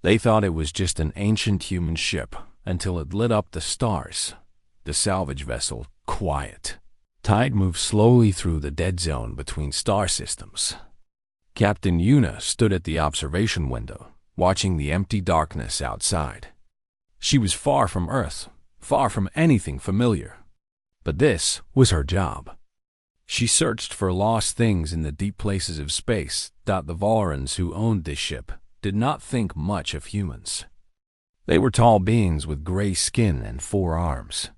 They thought it was just an ancient human ship until it lit up the stars. The salvage vessel, quiet. Tide moved slowly through the dead zone between star systems. Captain Yuna stood at the observation window, watching the empty darkness outside. She was far from Earth, far from anything familiar. But this was her job. She searched for lost things in the deep places of space. The Valorans who owned this ship did not think much of humans. They were tall beings with gray skin and 4 arms.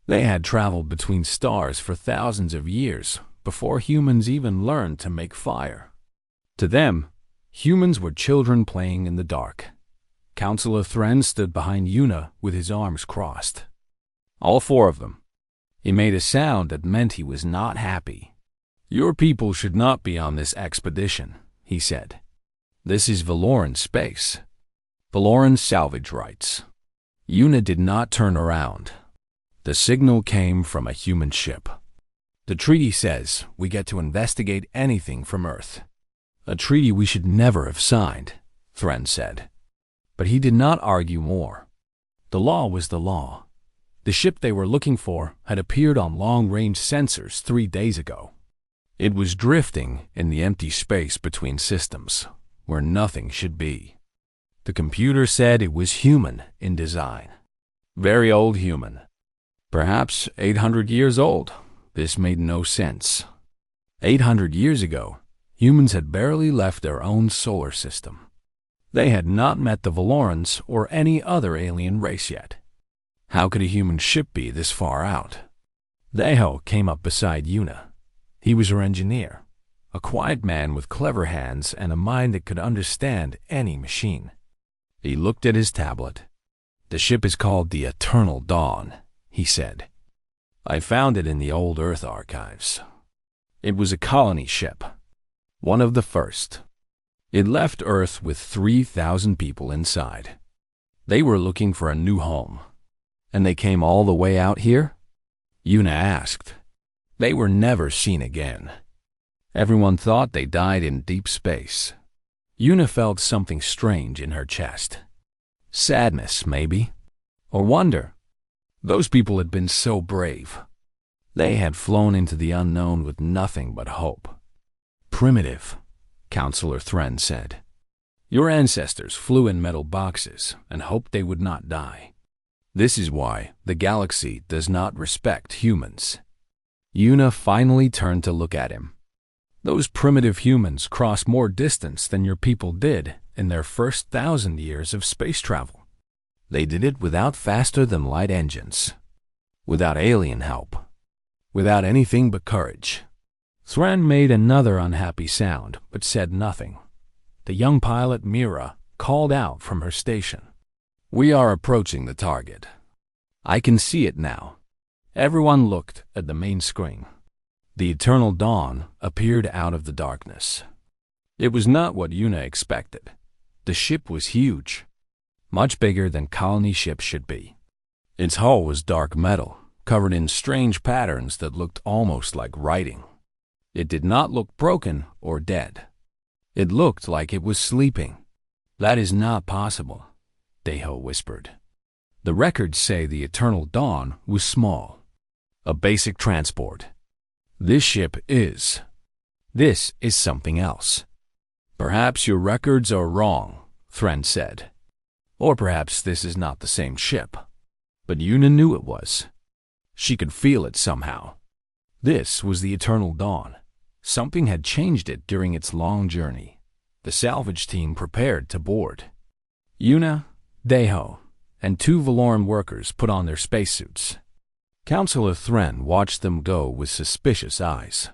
They had traveled between stars for thousands of years before humans even learned to make fire. To them, humans were children playing in the dark. Counselor Thren stood behind Yuna with his arms crossed. All 4 of them. He made a sound that meant he was not happy. "Your people should not be on this expedition," he said. "This is Valoran space. Valoran salvage rights." Yuna did not turn around. The signal came from a human ship. "The treaty says we get to investigate anything from Earth." "A treaty we should never have signed," Thren said. But he did not argue more. The law was the law. The ship they were looking for had appeared on long-range sensors 3 days ago. It was drifting in the empty space between systems, where nothing should be. The computer said it was human in design. Very old human. Perhaps 800 years old. This made no sense. 800 years ago, humans had barely left their own solar system. They had not met the Valorans or any other alien race yet. How could a human ship be this far out? Deho came up beside Yuna. He was her engineer, a quiet man with clever hands and a mind that could understand any machine. He looked at his tablet. "The ship is called the Eternal Dawn," he said. "I found it in the old Earth archives. It was a colony ship, one of the first. It left Earth with 3,000 people inside. They were looking for a new home. And they came all the way out here?" Yuna asked. "They were never seen again. Everyone thought they died in deep space." Yuna felt something strange in her chest. Sadness, maybe, or wonder. Those people had been so brave. They had flown into the unknown with nothing but hope. "Primitive," Counselor Thren said. "Your ancestors flew in metal boxes and hoped they would not die. This is why the galaxy does not respect humans." Yuna finally turned to look at him. "Those primitive humans crossed more distance than your people did in their first 1,000 years of space travel. They did it without faster-than-light engines, without alien help, without anything but courage." Thren made another unhappy sound, but said nothing. The young pilot, Mira, called out from her station. "We are approaching the target. I can see it now." Everyone looked at the main screen. The Eternal Dawn appeared out of the darkness. It was not what Yuna expected. The ship was huge, much bigger than colony ships should be. Its hull was dark metal, covered in strange patterns that looked almost like writing. It did not look broken or dead. It looked like it was sleeping. "That is not possible," Deho whispered. "The records say the Eternal Dawn was small, a basic transport. This ship is. This is something else." "Perhaps your records are wrong," Thren said. "Or perhaps this is not the same ship." But Yuna knew it was. She could feel it somehow. This was the Eternal Dawn. Something had changed it during its long journey. The salvage team prepared to board. Yuna, Deho, and 2 Valoran workers put on their spacesuits. Counselor Thren watched them go with suspicious eyes.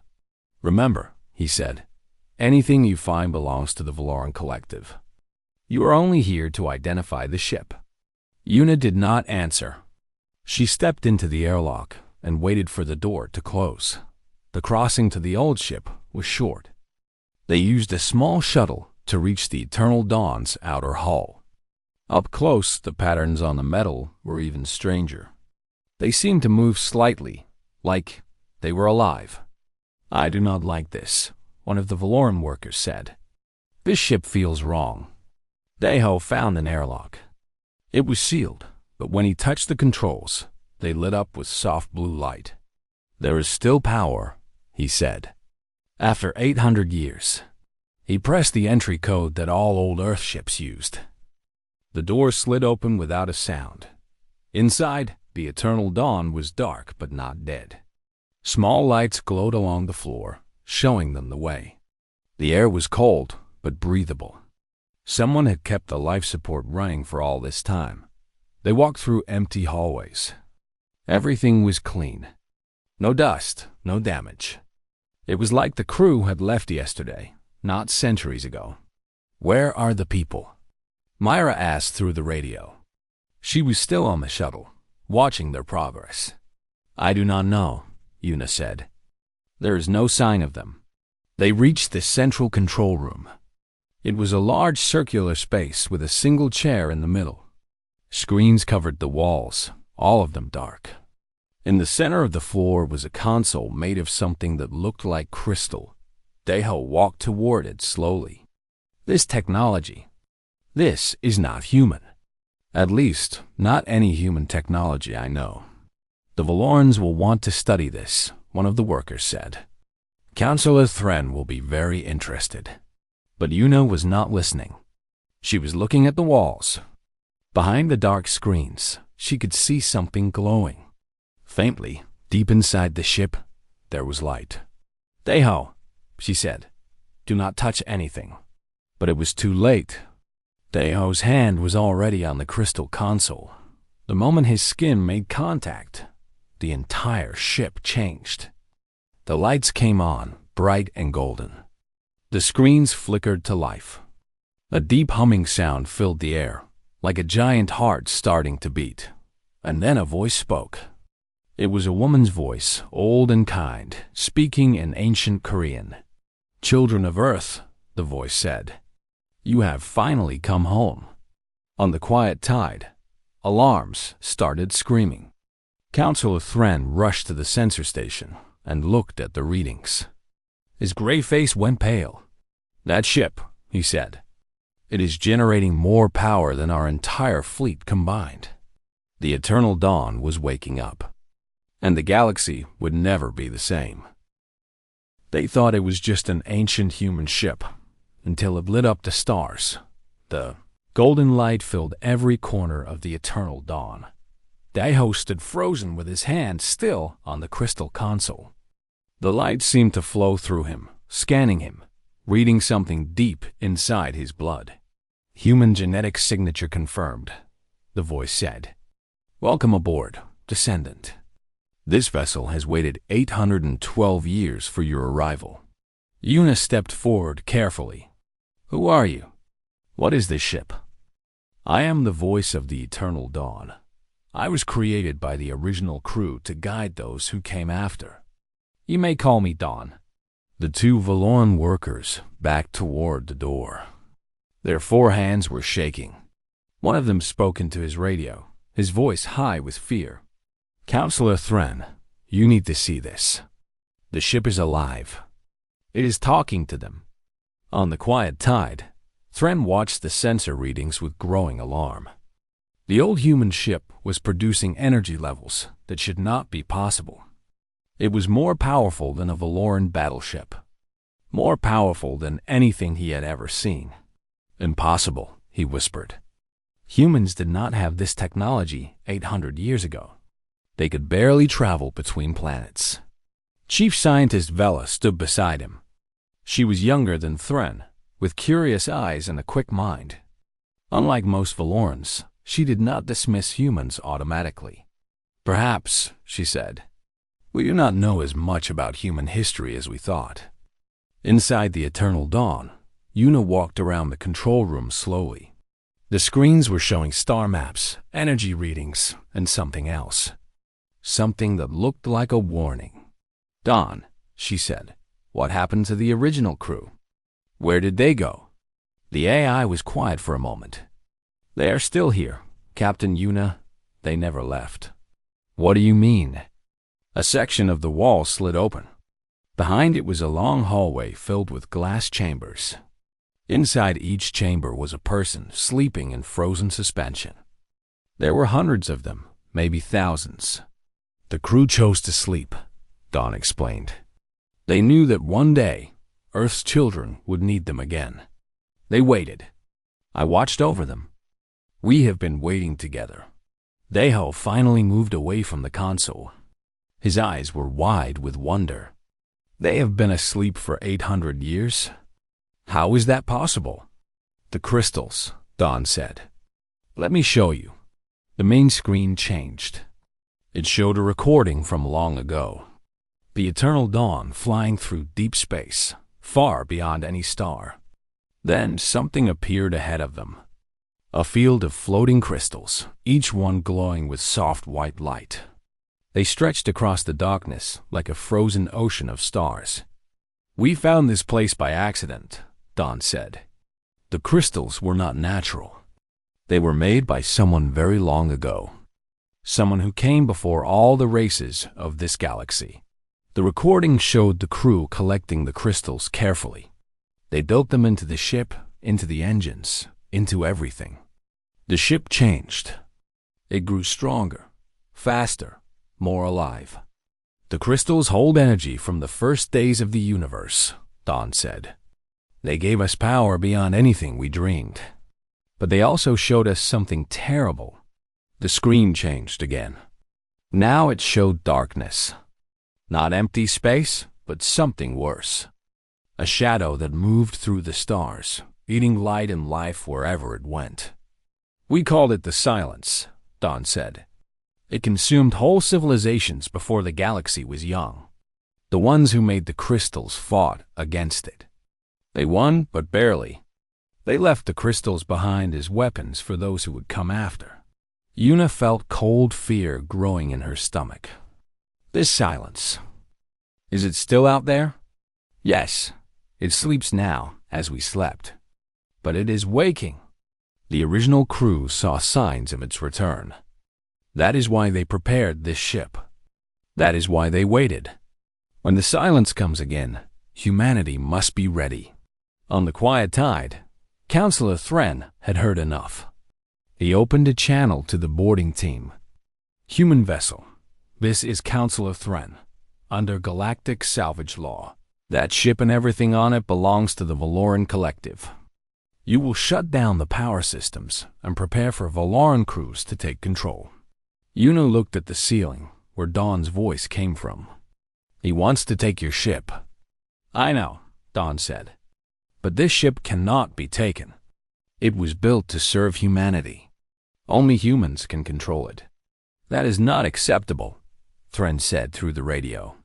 "Remember," he said, "anything you find belongs to the Valoran Collective. You are only here to identify the ship." Yuna did not answer. She stepped into the airlock and waited for the door to close. The crossing to the old ship was short. They used a small shuttle to reach the Eternal Dawn's outer hull. Up close, the patterns on the metal were even stranger. They seemed to move slightly, like they were alive. "I do not like this," one of the Valoran workers said. "This ship feels wrong." Daeho found an airlock. It was sealed, but when he touched the controls, they lit up with soft blue light. "There is still power," he said. "After 800 years." He pressed the entry code that all old Earth ships used. The door slid open without a sound. Inside, the eternal dawn was dark but not dead. Small lights glowed along the floor, showing them the way. The air was cold but breathable. Someone had kept the life support running for all this time. They walked through empty hallways. Everything was clean. No dust, no damage. It was like the crew had left yesterday, not centuries ago. "Where are the people?" Myra asked through the radio. She was still on the shuttle, watching their progress. "I do not know," Una said. "There is no sign of them." They reached the central control room. It was a large circular space with a single chair in the middle. Screens covered the walls, all of them dark. In the center of the floor was a console made of something that looked like crystal. Daeho walked toward it slowly. "This technology. This is not human. At least, not any human technology I know. The Valorans will want to study this," one of the workers said. "Counselor Thren will be very interested." But Una was not listening. She was looking at the walls. Behind the dark screens, she could see something glowing. Faintly, deep inside the ship, there was light. "Daeho," she said, "do not touch anything." But it was too late. Daeho's hand was already on the crystal console. The moment his skin made contact, the entire ship changed. The lights came on, bright and golden. The screens flickered to life. A deep humming sound filled the air, like a giant heart starting to beat. And then a voice spoke. It was a woman's voice, old and kind, speaking in ancient Korean. "Children of Earth," the voice said, "you have finally come home." On the quiet tide, alarms started screaming. Counselor Thren rushed to the sensor station and looked at the readings. His gray face went pale. "That ship," he said. "It is generating more power than our entire fleet combined." The eternal dawn was waking up, and the galaxy would never be the same. They thought it was just an ancient human ship, until it lit up the stars. The golden light filled every corner of the eternal dawn. Daeho stood frozen with his hand still on the crystal console. The light seemed to flow through him, scanning him, reading something deep inside his blood. "Human genetic signature confirmed," the voice said. "Welcome aboard, descendant. This vessel has waited 812 years for your arrival." Una stepped forward carefully. "Who are you? What is this ship?" "I am the voice of the eternal dawn. I was created by the original crew to guide those who came after. You may call me Dawn." The two Valoran workers backed toward the door. Their four hands were shaking. One of them spoke into his radio, his voice high with fear. "Counselor Thren, you need to see this. The ship is alive. It is talking to them." On the quiet tide, Thren watched the sensor readings with growing alarm. The old human ship was producing energy levels that should not be possible. It was more powerful than a Valoran battleship. More powerful than anything he had ever seen. "Impossible," he whispered. Humans did not have this technology 800 years ago. They could barely travel between planets. Chief Scientist Vela stood beside him. She was younger than Thren, with curious eyes and a quick mind. Unlike most Valorans, she did not dismiss humans automatically. "Perhaps," she said, "we do not know as much about human history as we thought." Inside the eternal dawn, Una walked around the control room slowly. The screens were showing star maps, energy readings, and something else. Something that looked like a warning. "Dawn," she said, "what happened to the original crew? Where did they go?" The AI was quiet for a moment. "They are still here, Captain Una. They never left." "What do you mean?" A section of the wall slid open. Behind it was a long hallway filled with glass chambers. Inside each chamber was a person sleeping in frozen suspension. There were hundreds of them, maybe thousands. The crew chose to sleep, Dawn explained. They knew that one day, Earth's children would need them again. They waited. I watched over them. We have been waiting together. Deho finally moved away from the console. His eyes were wide with wonder. They have been asleep for 800 years? How is that possible? The crystals, Dawn said. Let me show you. The main screen changed. It showed a recording from long ago. The eternal dawn flying through deep space, far beyond any star. Then something appeared ahead of them. A field of floating crystals, each one glowing with soft white light. They stretched across the darkness like a frozen ocean of stars. We found this place by accident, Dawn said. The crystals were not natural. They were made by someone very long ago. Someone who came before all the races of this galaxy. The recording showed the crew collecting the crystals carefully. They built them into the ship, into the engines, into everything. The ship changed. It grew stronger, faster, more alive. The crystals hold energy from the first days of the universe, Dawn said. They gave us power beyond anything we dreamed. But they also showed us something terrible. The screen changed again. Now it showed darkness. Not empty space, but something worse. A shadow that moved through the stars, eating light and life wherever it went. We called it the Silence, Dawn said. It consumed whole civilizations before the galaxy was young. The ones who made the crystals fought against it. They won, but barely. They left the crystals behind as weapons for those who would come after. Yuna felt cold fear growing in her stomach. This silence. Is it still out there? Yes, it sleeps now, as we slept. But it is waking. The original crew saw signs of its return. That is why they prepared this ship. That is why they waited. When the silence comes again, humanity must be ready. On the quiet tide, Counselor Thren had heard enough. He opened a channel to the boarding team. Human vessel. This is Counselor Thren, under Galactic salvage law. That ship and everything on it belongs to the Valoran Collective. You will shut down the power systems and prepare for Valoran crews to take control. Yuna looked at the ceiling, where Dawn's voice came from. He wants to take your ship. I know, Dawn said. But this ship cannot be taken. It was built to serve humanity. Only humans can control it. That is not acceptable, Thren said through the radio.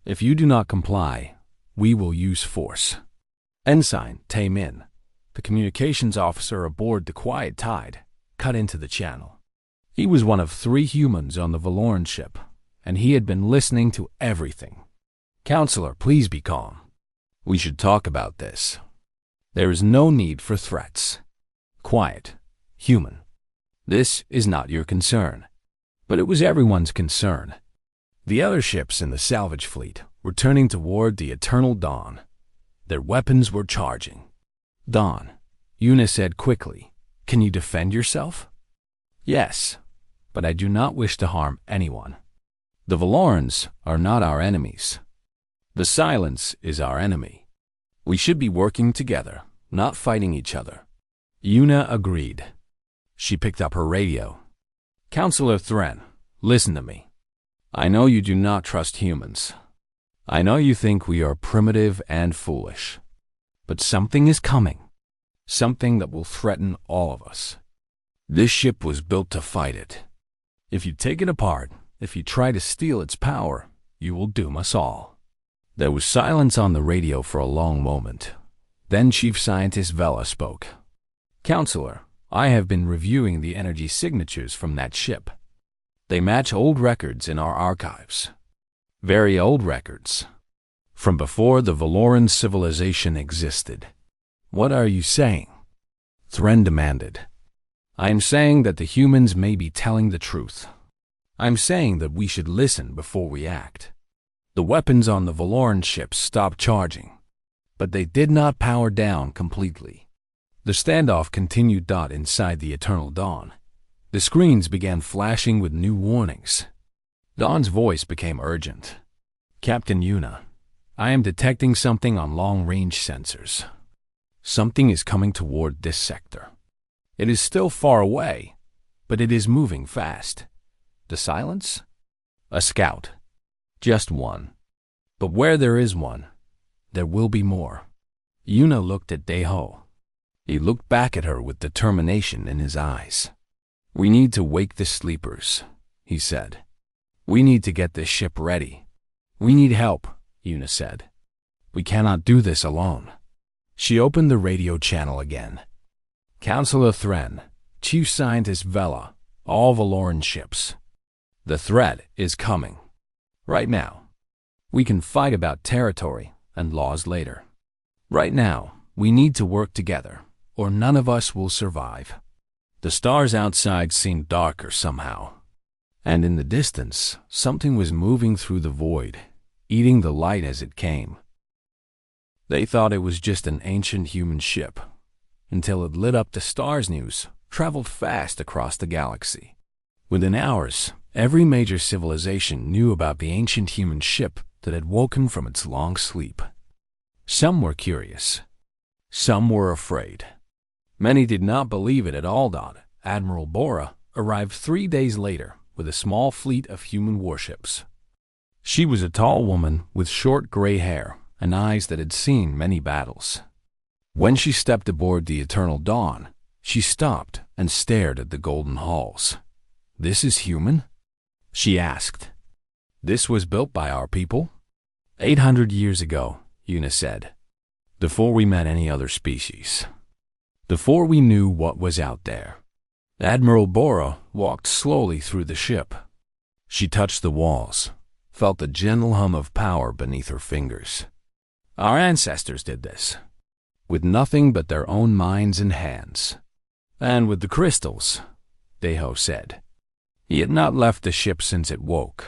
If you do not comply, we will use force. Ensign Tae Min, the communications officer aboard the Quiet Tide, cut into the channel. He was one of 3 humans on the Valoran ship, and he had been listening to everything. Counselor, please be calm. We should talk about this. There is no need for threats. Quiet, human. This is not your concern. But it was everyone's concern. The other ships in the salvage fleet were turning toward the eternal dawn. Their weapons were charging. Dawn, Yuna said quickly, can you defend yourself? Yes, but I do not wish to harm anyone. The Valorans are not our enemies. The silence is our enemy. We should be working together, not fighting each other. Yuna agreed. She picked up her radio. Counselor Thren, listen to me. I know you do not trust humans. I know you think we are primitive and foolish. But something is coming. Something that will threaten all of us. This ship was built to fight it. If you take it apart, if you try to steal its power, you will doom us all. There was silence on the radio for a long moment. Then Chief Scientist Vela spoke. Counselor, I have been reviewing the energy signatures from that ship. They match old records in our archives. Very old records. From before the Valoran civilization existed. What are you saying? Thren demanded. I am saying that the humans may be telling the truth. I am saying that we should listen before we act. The weapons on the Valoran ships stopped charging. but they did not power down completely. The standoff continued. Inside the eternal dawn, the screens began flashing with new warnings. Dawn's voice became urgent. "Captain Yuna, I am detecting something on long-range sensors. Something is coming toward this sector. It is still far away, but it is moving fast." The silence? A scout. Just one. But where there is one, there will be more. Yuna looked at Deho. He looked back at her with determination in his eyes. "We need to wake the sleepers," he said. "We need to get this ship ready." "We need help," Yuna said. "We cannot do this alone." She opened the radio channel again. "Counselor Thren, Chief Scientist Vela, all Valoran ships. The threat is coming. Right now. We can fight about territory and laws later. Right now, we need to work together, or none of us will survive." The stars outside seemed darker somehow, and in the distance, something was moving through the void, eating the light as it came. They thought it was just an ancient human ship, until it lit up the stars. News traveled fast across the galaxy. Within hours, every major civilization knew about the ancient human ship that had woken from its long sleep. Some were curious. Some were afraid. Many did not believe it at all. Admiral Bora arrived 3 days later with a small fleet of human warships. She was a tall woman with short gray hair and eyes that had seen many battles. When she stepped aboard the Eternal Dawn, she stopped and stared at the golden halls. "This is human?" she asked. "This was built by our people?" 800 years ago, Yuna said. "Before we met any other species. Before we knew what was out there." Admiral Bora walked slowly through the ship. She touched the walls, felt the gentle hum of power beneath her fingers. "Our ancestors did this, with nothing but their own minds and hands. And with the crystals," Deho said. He had not left the ship since it woke.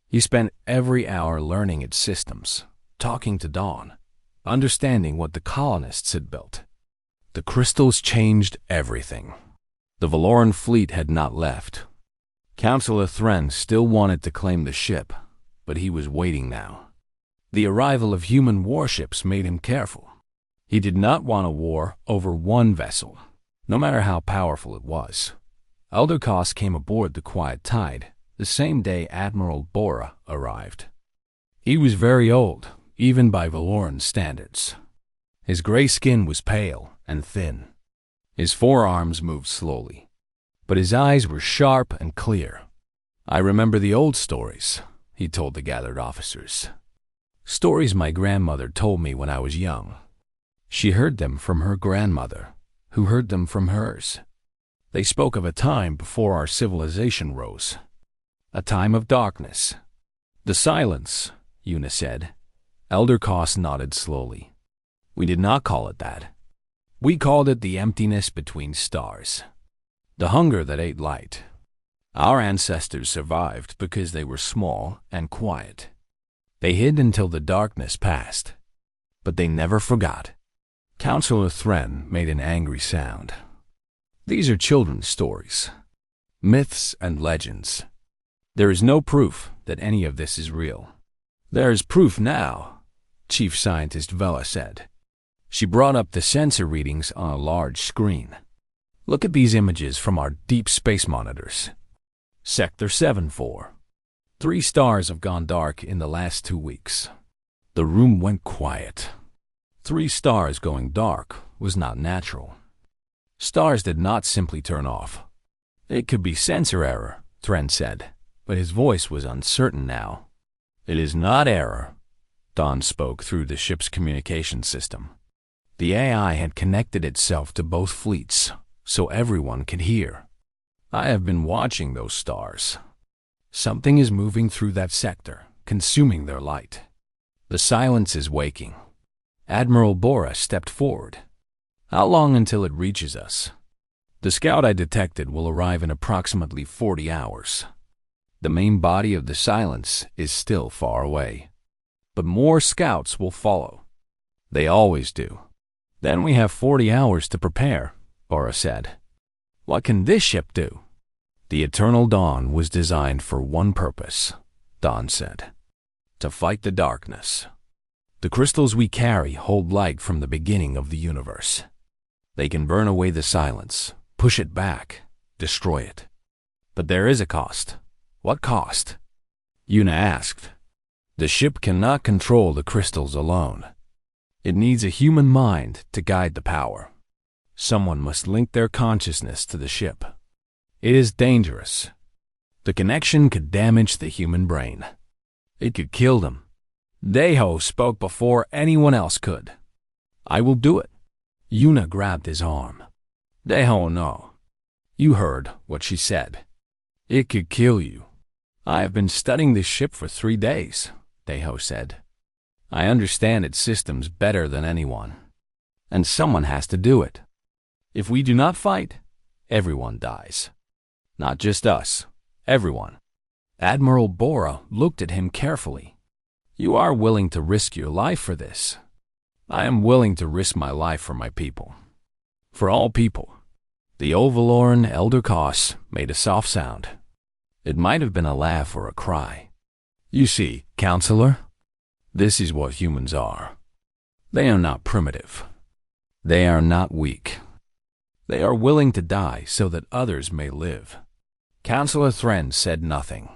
He spent every hour learning its systems, talking to Dawn, understanding what the colonists had built. The crystals changed everything. The Valoran fleet had not left. Counselor Thren still wanted to claim the ship, but he was waiting now. The arrival of human warships made him careful. He did not want a war over one vessel, no matter how powerful it was. Elder Koss came aboard the Quiet Tide the same day Admiral Bora arrived. He was very old, even by Valoran standards. His gray skin was pale and thin. His forearms moved slowly, but his eyes were sharp and clear. "I remember the old stories," he told the gathered officers. "Stories my grandmother told me when I was young. She heard them from her grandmother, who heard them from hers. They spoke of a time before our civilization rose, a time of darkness." "The silence," Yuna said. Elder Koss nodded slowly. "We did not call it that. We called it the emptiness between stars, the hunger that ate light. Our ancestors survived because they were small and quiet. They hid until the darkness passed, but they never forgot." Counselor Thren made an angry sound. "These are children's stories, myths and legends. There is no proof that any of this is real." "There is proof now," Chief Scientist Vela said. She brought up the sensor readings on a large screen. "Look at these images from our deep space monitors. Sector 7-4. 3 stars have gone dark in the last 2 weeks." The room went quiet. 3 stars going dark was not natural. Stars did not simply turn off. "It could be sensor error," Thren said, but his voice was uncertain now. "It is not error," Dawn spoke through the ship's communication system. The AI had connected itself to both fleets, so everyone could hear. "I have been watching those stars. Something is moving through that sector, consuming their light. The silence is waking." Admiral Bora stepped forward. "How long until it reaches us?" "The scout I detected will arrive in approximately 40 hours. The main body of the silence is still far away, but more scouts will follow." They always do. Then we have 40 hours to prepare, Bora said. What can this ship do? The Eternal Dawn was designed for one purpose, Dawn said. To fight the darkness. The crystals we carry hold light from the beginning of the universe. They can burn away the silence, push it back, destroy it. But there is a cost. What cost? Yuna asked. The ship cannot control the crystals alone. It needs a human mind to guide the power. Someone must link their consciousness to the ship. It is dangerous. The connection could damage the human brain. It could kill them. Deho spoke before anyone else could. I will do it. Yuna grabbed his arm. Deho, no. You heard what she said. It could kill you. I have been studying this ship for 3 days, Deho said. I understand its systems better than anyone. And someone has to do it. If we do not fight, everyone dies. Not just us, everyone. Admiral Bora looked at him carefully. You are willing to risk your life for this. I am willing to risk my life for my people. For all people. The Ovaloran Elder Koss made a soft sound. It might have been a laugh or a cry. You see, Counselor, this is what humans are. They are not primitive. They are not weak. They are willing to die so that others may live. Counselor Thren said nothing.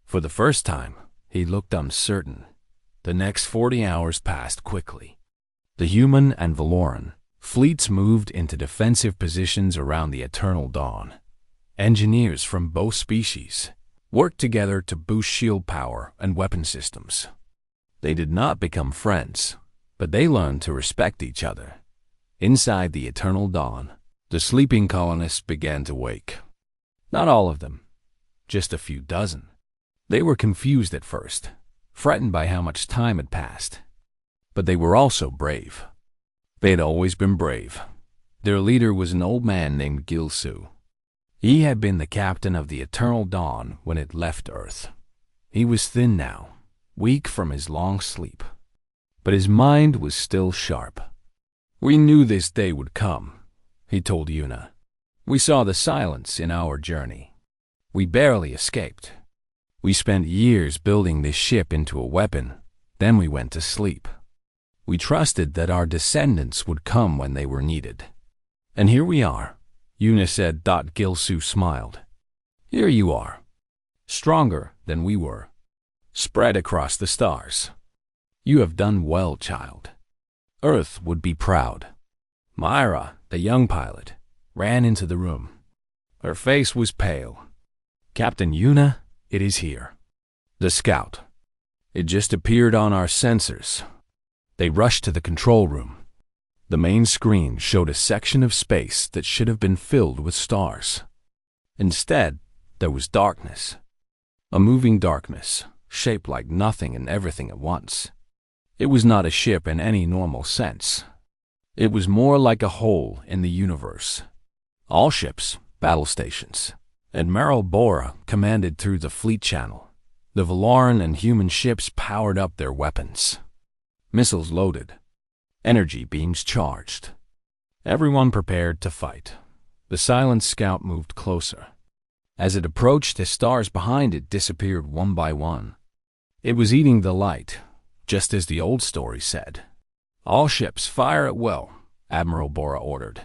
For the first time, he looked uncertain. The next 40 hours passed quickly. The human and Valoran fleets moved into defensive positions around the Eternal Dawn. Engineers from both species worked together to boost shield power and weapon systems. They did not become friends, but they learned to respect each other. Inside the Eternal Dawn, the sleeping colonists began to wake. Not all of them, just a few dozen. They were confused at first, frightened by how much time had passed. But they were also brave. They had always been brave. Their leader was an old man named Gilsu. He had been the captain of the Eternal Dawn when it left Earth. He was thin now, weak from his long sleep. But his mind was still sharp. We knew this day would come, he told Yuna. We saw the silence in our journey. We barely escaped. We spent years building this ship into a weapon, then we went to sleep. We trusted that our descendants would come when they were needed. And here we are, Yuna said. Gilsu smiled. Here you are, stronger than we were, spread across the stars. You have done well, child. Earth would be proud. Myra, the young pilot, ran into the room. Her face was pale. Captain Yuna, it is here. The scout. It just appeared on our sensors. They rushed to the control room. The main screen showed a section of space that should have been filled with stars. Instead, there was darkness. A moving darkness, shaped like nothing and everything at once. It was not a ship in any normal sense. It was more like a hole in the universe. All ships, battle stations, Admiral Bora commanded through the fleet channel. The Valoran and human ships powered up their weapons. Missiles loaded. Energy beams charged. Everyone prepared to fight. The silent scout moved closer. As it approached, the stars behind it disappeared one by one. It was eating the light, just as the old story said. All ships fire at will, Admiral Bora ordered.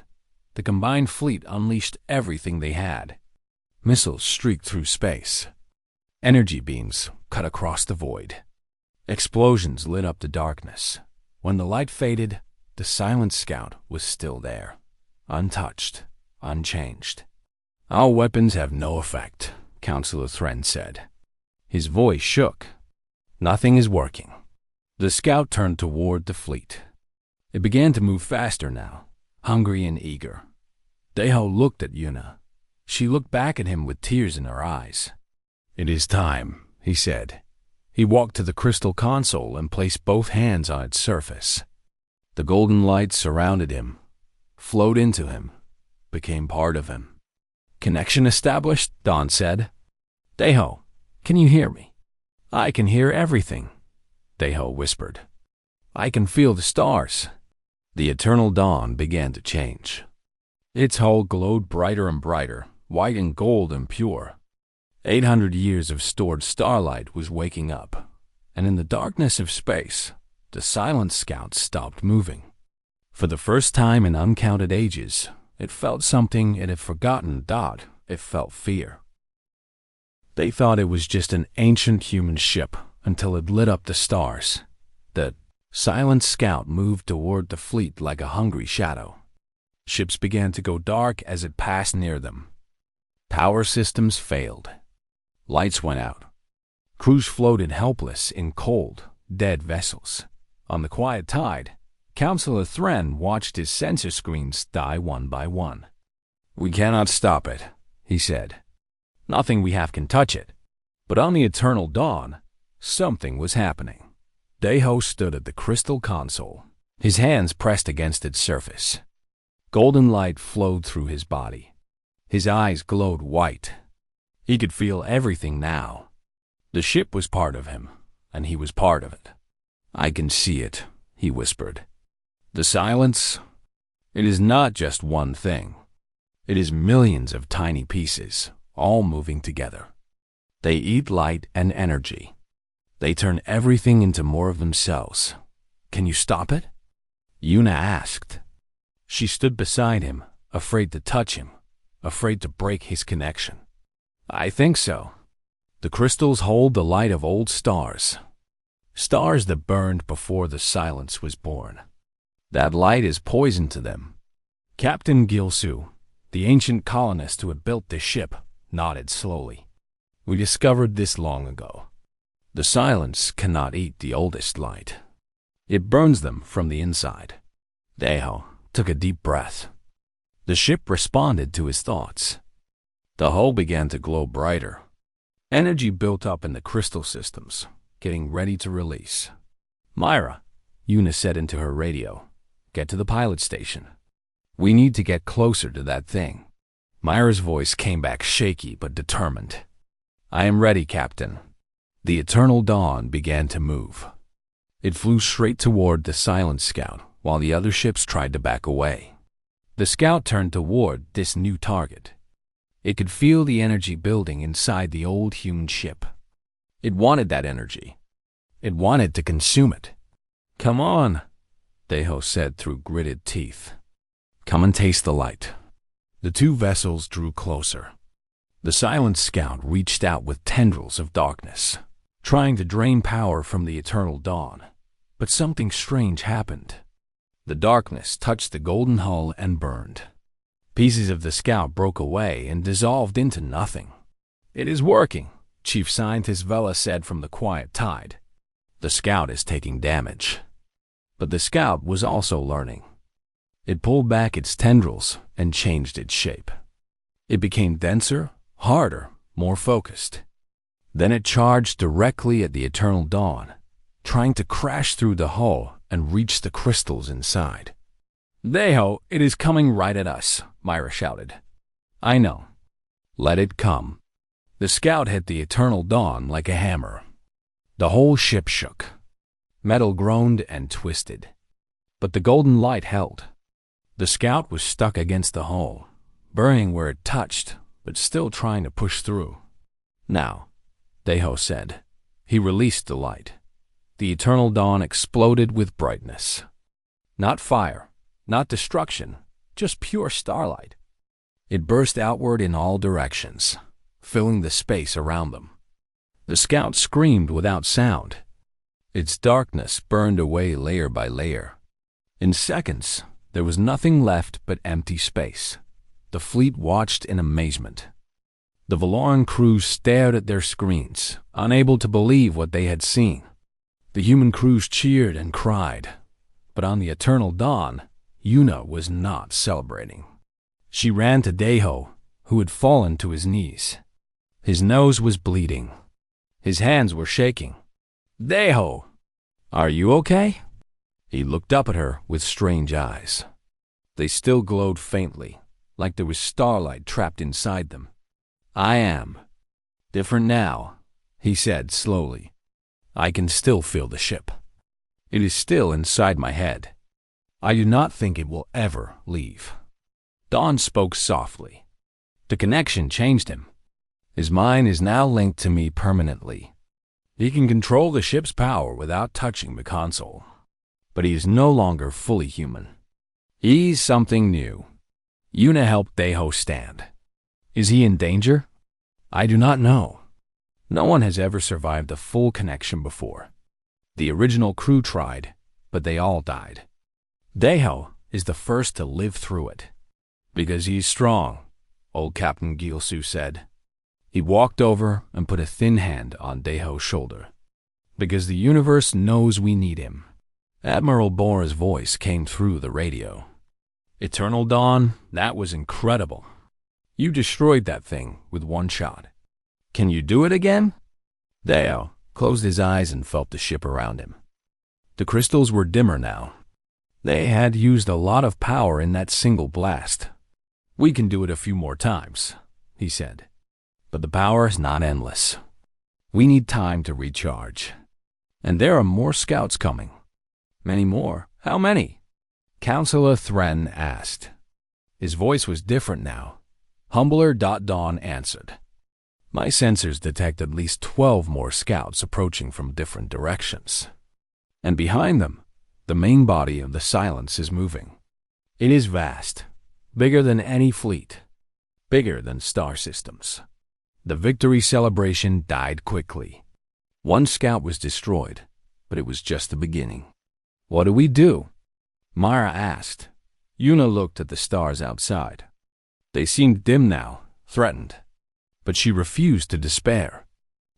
The combined fleet unleashed everything they had. Missiles streaked through space. Energy beams cut across the void. Explosions lit up the darkness. When the light faded, the silent scout was still there, untouched, unchanged. Our weapons have no effect, Counselor Thren said. His voice shook. Nothing is working. The scout turned toward the fleet. It began to move faster now, hungry and eager. Deho looked at Yuna. She looked back at him with tears in her eyes. It is time, he said. He walked to the crystal console and placed both hands on its surface. The golden light surrounded him, flowed into him, became part of him. Connection established, Dawn said. Deho, can you hear me? I can hear everything, Deho whispered. I can feel the stars. The eternal dawn began to change. Its hull glowed brighter and brighter, white and gold and pure. 800 years of stored starlight was waking up, and in the darkness of space, the silent scout stopped moving. For the first time in uncounted ages, it felt something it had forgotten. It felt fear. They thought it was just an ancient human ship until it lit up the stars. The silent scout moved toward the fleet like a hungry shadow. Ships began to go dark as it passed near them. Power systems failed. Lights went out. Crews floated helpless in cold, dead vessels. On the quiet tide, Counselor Thren watched his sensor screens die one by one. "We cannot stop it," he said. "Nothing we have can touch it." But on the eternal dawn, something was happening. Deho stood at the crystal console, his hands pressed against its surface. Golden light flowed through his body. His eyes glowed white. He could feel everything now. The ship was part of him, and he was part of it. "I can see it," he whispered. "The silence, it is not just one thing. It is millions of tiny pieces, all moving together. They eat light and energy. They turn everything into more of themselves. Can you stop it?" Yuna asked. She stood beside him, afraid to touch him, afraid to break his connection. "I think so. The crystals hold the light of old stars. Stars that burned before the silence was born. That light is poison to them." Captain Gilsu, the ancient colonist who had built this ship, nodded slowly. "We discovered this long ago. The silence cannot eat the oldest light. It burns them from the inside." Deho took a deep breath. The ship responded to his thoughts. The hull began to glow brighter. Energy built up in the crystal systems, getting ready to release. "Myra," Yuna said into her radio, "get to the pilot station. We need to get closer to that thing." Myra's voice came back shaky but determined. "I am ready, Captain." The eternal dawn began to move. It flew straight toward the silent scout while the other ships tried to back away. The scout turned toward this new target. It could feel the energy building inside the old human ship. It wanted that energy. It wanted to consume it. "Come on," Deho said through gritted teeth. "Come and taste the light." The two vessels drew closer. The silent scout reached out with tendrils of darkness, trying to drain power from the eternal dawn. But something strange happened. The darkness touched the golden hull and burned. Pieces of the scout broke away and dissolved into nothing. "It is working," Chief Scientist Vela said from the quiet tide. "The scout is taking damage." But the scout was also learning. It pulled back its tendrils and changed its shape. It became denser, harder, more focused. Then it charged directly at the eternal dawn, trying to crash through the hull and reach the crystals inside. "Deho, it is coming right at us," Myra shouted. "I know. Let it come." The scout hit the eternal dawn like a hammer. The whole ship shook. Metal groaned and twisted. But the golden light held. The scout was stuck against the hull, burning where it touched, but still trying to push through. "Now," Deho said. He released the light. The eternal dawn exploded with brightness. Not fire, not destruction, just pure starlight. It burst outward in all directions, filling the space around them. The scout screamed without sound. Its darkness burned away layer by layer. In seconds, there was nothing left but empty space. The fleet watched in amazement. The Valoran crews stared at their screens, unable to believe what they had seen. The human crews cheered and cried. But on the eternal dawn, Yuna was not celebrating. She ran to Deho, who had fallen to his knees. His nose was bleeding. His hands were shaking. "Deho, are you okay?" He looked up at her with strange eyes. They still glowed faintly, like there was starlight trapped inside them. "I am. Different now," he said slowly. "I can still feel the ship." It is still inside my head. I do not think it will ever leave." Don spoke softly. The connection changed him. His mind is now linked to me permanently. He can control the ship's power without touching the console. But he is no longer fully human. He's something new. Yuna helped Deho stand. Is he in danger? I do not know. No one has ever survived a full connection before. The original crew tried, but they all died. Deho is the first to live through it. Because he's strong, old Captain Gilsu said. He walked over and put a thin hand on Deho's shoulder. Because the universe knows we need him. Admiral Bora's voice came through the radio. "Eternal Dawn, that was incredible. You destroyed that thing with one shot. Can you do it again?" Deho closed his eyes and felt the ship around him. The crystals were dimmer now. They had used a lot of power in that single blast. "We can do it a few more times," he said. "But the power is not endless. We need time to recharge. And there are more scouts coming." "Many more? How many?" Counselor Thren asked. His voice was different now. Humbler. Dawn answered. "My sensors detect at least 12 more scouts approaching from different directions. And behind them, the main body of the Silence is moving. It is vast, bigger than any fleet, bigger than star systems." The victory celebration died quickly. One scout was destroyed, but it was just the beginning. "What do we do?" Mara asked. Yuna looked at the stars outside. They seemed dim now, threatened. But she refused to despair.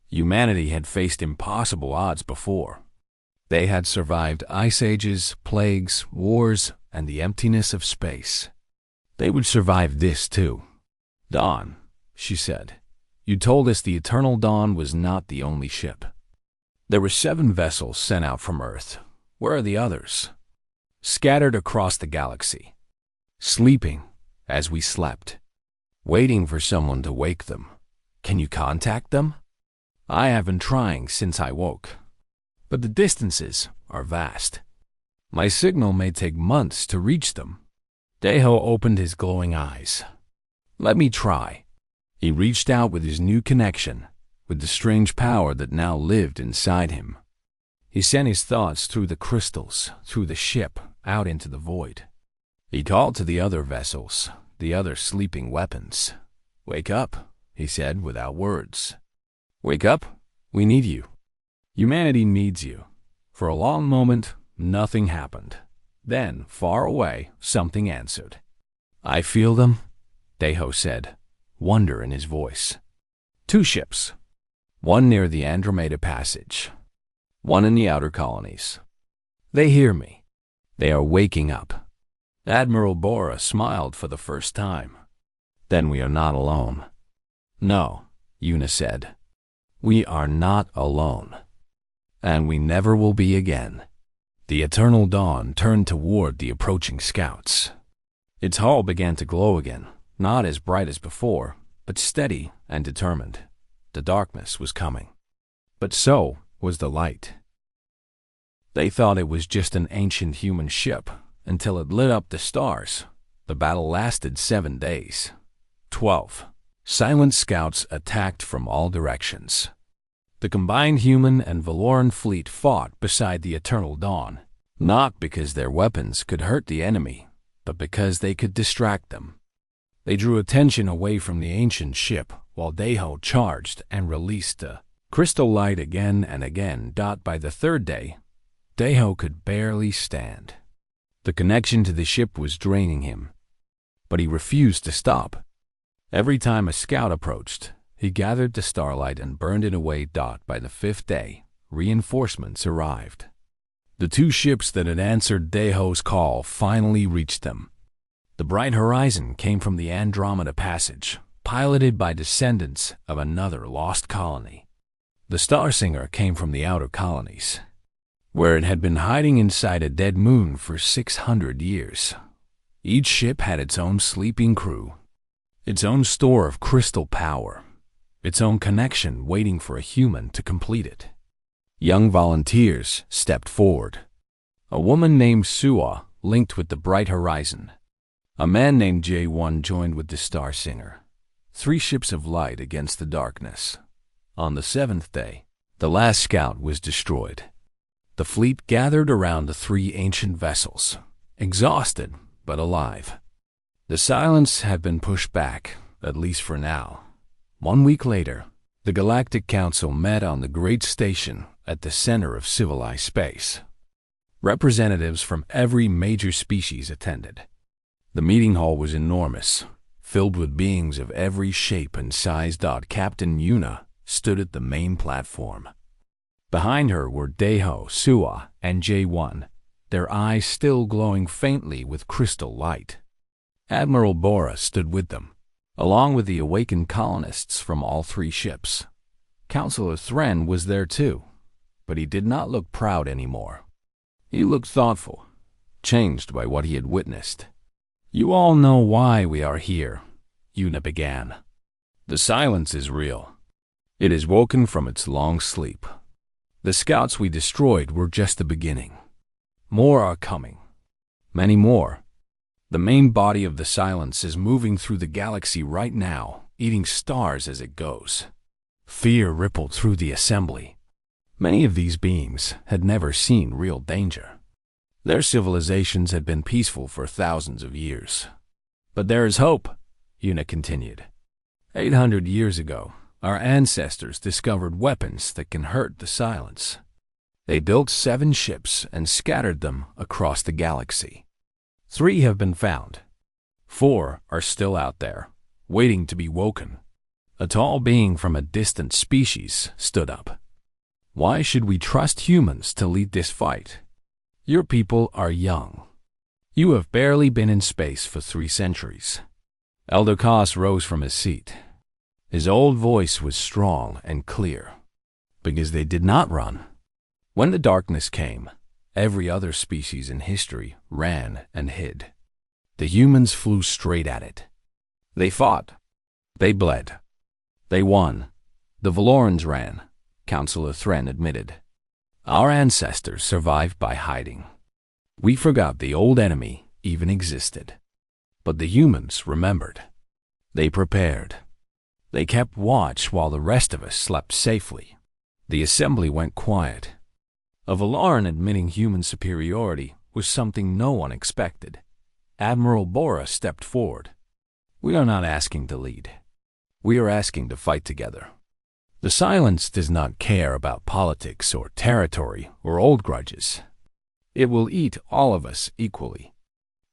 Humanity had faced impossible odds before. They had survived ice ages, plagues, wars, and the emptiness of space. They would survive this too. "Dawn," she said, "you told us the Eternal Dawn was not the only ship. There were 7 vessels sent out from Earth. Where are the others?" "Scattered across the galaxy. Sleeping as we slept. Waiting for someone to wake them. Can you contact them?" "I have been trying since I woke. But the distances are vast. My signal may take months to reach them." Deho opened his glowing eyes. "Let me try." He reached out with his new connection, with the strange power that now lived inside him. He sent his thoughts through the crystals, through the ship, out into the void. He called to the other vessels, the other sleeping weapons. "Wake up," he said without words. "Wake up. We need you. Humanity needs you." For a long moment, nothing happened. Then, far away, something answered. "I feel them," Deho said, wonder in his voice. 2 ships. One near the Andromeda Passage. One in the outer colonies. They hear me. They are waking up. Admiral Bora smiled for the first time. "Then we are not alone." "No," Yuna said. "We are not alone. And we never will be again." The Eternal Dawn turned toward the approaching scouts. Its hull began to glow again, not as bright as before, but steady and determined. The darkness was coming. But so was the light. They thought it was just an ancient human ship until it lit up the stars. The battle lasted 7 days. 12 silent scouts attacked from all directions. The combined human and Valoran fleet fought beside the Eternal Dawn, not because their weapons could hurt the enemy, but because they could distract them. They drew attention away from the ancient ship while Deho charged and released a crystal light again and again. By the 3rd day, Deho could barely stand. The connection to the ship was draining him, but he refused to stop. Every time a scout approached, he gathered the starlight and burned it away. By the 5th day, reinforcements arrived. The 2 ships that had answered Deho's call finally reached them. The bright horizon came from the Andromeda Passage, piloted by descendants of another lost colony. The Starsinger came from the outer colonies, where it had been hiding inside a dead moon for 600 years. Each ship had its own sleeping crew, its own store of crystal power, its own connection waiting for a human to complete it. Young volunteers stepped forward, A woman named Sua linked with the bright horizon. A man named J1 joined with the Star Singer. 3 ships of light against the darkness. On the 7th day, the last scout was destroyed. The fleet gathered around the 3 ancient vessels, exhausted but alive. The silence had been pushed back, at least for now. 1 week later, the Galactic Council met on the Great Station at the center of civilized space. Representatives from every major species attended. The meeting hall was enormous, filled with beings of every shape and size. Captain Yuna stood at the main platform. Behind her were Deho, Sua, and J1, their eyes still glowing faintly with crystal light. Admiral Bora stood with them, along with the awakened colonists from all 3 ships. Counselor Thren was there too, but he did not look proud anymore. He looked thoughtful, changed by what he had witnessed. "You all know why we are here," Yuna began. "The silence is real. It is woken from its long sleep. The scouts we destroyed were just the beginning. More are coming. Many more. The main body of the silence is moving through the galaxy right now, eating stars as it goes." Fear rippled through the assembly. Many of these beings had never seen real danger. Their civilizations had been peaceful for thousands of years. "But there is hope," Yuna continued. 800 years ago, our ancestors discovered weapons that can hurt the silence. They built 7 ships and scattered them across the galaxy. 3 have been found. 4 are still out there, waiting to be woken. A tall being from a distant species stood up. "Why should we trust humans to lead this fight? Your people are young. You have barely been in space for 3 centuries. Elder Kos rose from his seat. His old voice was strong and clear. Because they did not run. When the darkness came, every other species in history ran and hid. The humans flew straight at it. They fought. They bled. They won. The Valorans ran, Counselor Thren admitted. Our ancestors survived by hiding. We forgot the old enemy even existed. But the humans remembered. They prepared. They kept watch while the rest of us slept safely. The assembly went quiet. A Valaran admitting human superiority was something no one expected. Admiral Bora stepped forward. "We are not asking to lead. We are asking to fight together. The silence does not care about politics or territory or old grudges. It will eat all of us equally.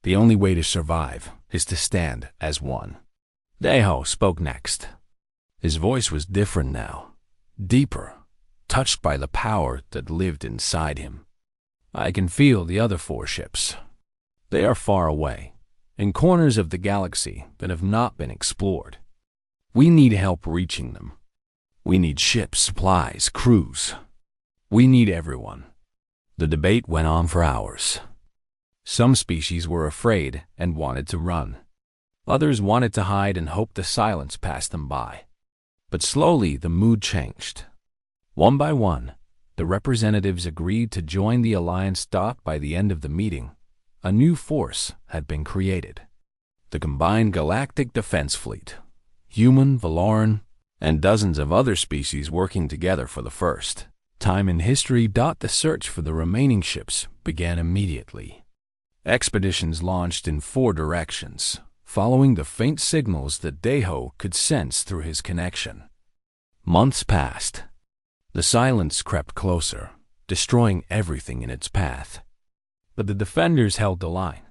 The only way to survive is to stand as one." Deho spoke next. His voice was different now, deeper, touched by the power that lived inside him. "I can feel the other 4 ships. They are far away, in corners of the galaxy that have not been explored. We need help reaching them. We need ships, supplies, crews. We need everyone." The debate went on for hours. Some species were afraid and wanted to run. Others wanted to hide and hoped the silence passed them by. But slowly the mood changed. One by one, the representatives agreed to join the alliance. By the end of the meeting, a new force had been created. The combined Galactic Defense Fleet, human, Valaran, and dozens of other species working together for the first time in history. The search for the remaining ships began immediately. Expeditions launched in 4 directions, following the faint signals that Deho could sense through his connection. Months passed. The silence crept closer, destroying everything in its path. But the defenders held the line.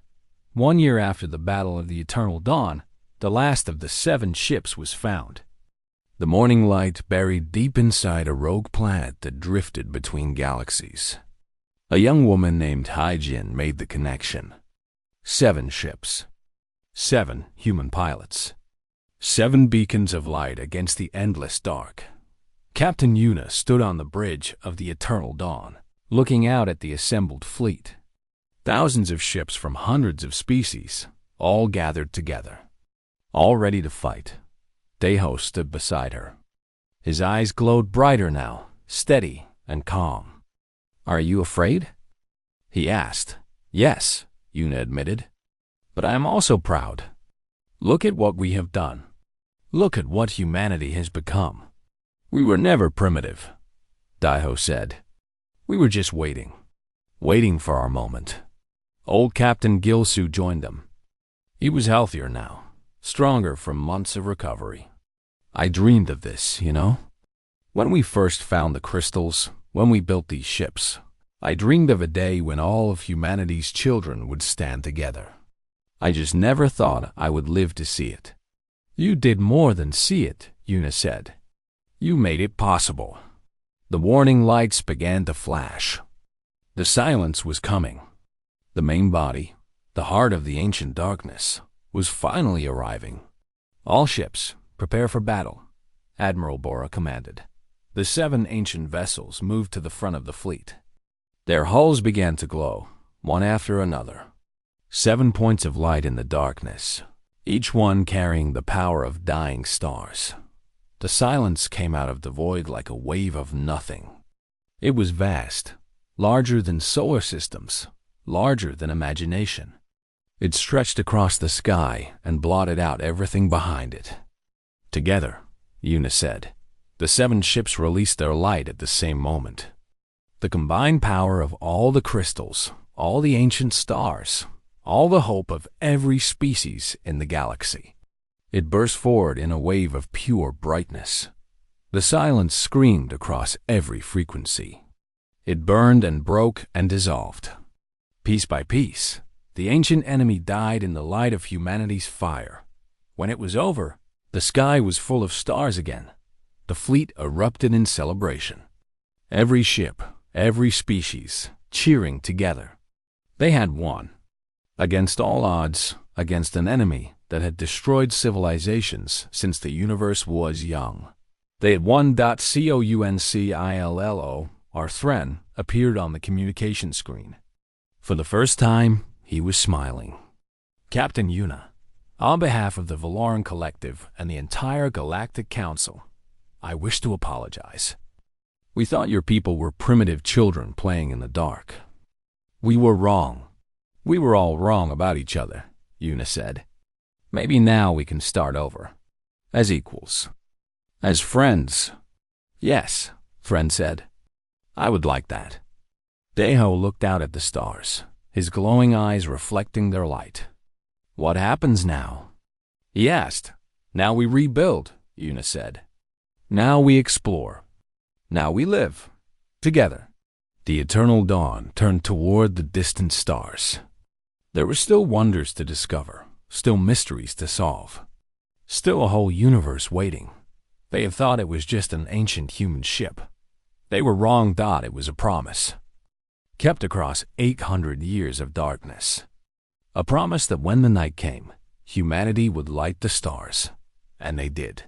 1 year after the Battle of the Eternal Dawn, the last of the 7 ships was found. The morning light buried deep inside a rogue planet that drifted between galaxies. A young woman named Haijin made the connection. 7 ships. 7 human pilots. 7 beacons of light against the endless dark. Captain Yuna stood on the bridge of the Eternal Dawn, looking out at the assembled fleet. Thousands of ships from hundreds of species, all gathered together, all ready to fight. Deho stood beside her. His eyes glowed brighter now, steady and calm. "Are you afraid?" he asked. Yes, Una admitted. But I am also proud. Look at what we have done. Look at what humanity has become. We were never primitive, Daiho said. We were just waiting for our moment. Old Captain Gilsu joined them. He was healthier now, stronger from months of recovery. I dreamed of this, you know? When we first found the crystals, when we built these ships, I dreamed of a day when all of humanity's children would stand together. I just never thought I would live to see it. You did more than see it, Una said. You made it possible. The warning lights began to flash. The silence was coming. The main body, the heart of the ancient darkness, was finally arriving. All ships, prepare for battle, Admiral Bora commanded. The 7 ancient vessels moved to the front of the fleet. Their hulls began to glow, one after another. 7 points of light in the darkness, each one carrying the power of dying stars. The silence came out of the void like a wave of nothing. It was vast, larger than solar systems, larger than imagination. It stretched across the sky and blotted out everything behind it. Together, Una said, the 7 ships released their light at the same moment. The combined power of all the crystals, all the ancient stars, all the hope of every species in the galaxy. It burst forward in a wave of pure brightness. The silence screamed across every frequency. It burned and broke and dissolved. Piece by piece, the ancient enemy died in the light of humanity's fire. When it was over, the sky was full of stars again. The fleet erupted in celebration. Every ship, every species, cheering together. They had won. Against all odds, against an enemy that had destroyed civilizations since the universe was young. They had won. Councillo, our Thren, appeared on the communication screen. For the first time, he was smiling. Captain Una, on behalf of the Valoran Collective and the entire Galactic Council, I wish to apologize. We thought your people were primitive children playing in the dark. We were wrong. We were all wrong about each other, Una said. Maybe now we can start over. As equals. As friends. Yes, Thren said. I would like that. Daiho looked out at the stars, his glowing eyes reflecting their light. What happens now? He asked. Now we rebuild, Una said. Now we explore. Now we live. Together. The eternal dawn turned toward the distant stars. There were still wonders to discover, still mysteries to solve. Still a whole universe waiting. They had thought it was just an ancient human ship. They were wrong. It was a promise. Kept across 800 years of darkness. A promise that when the night came, humanity would light the stars. And they did.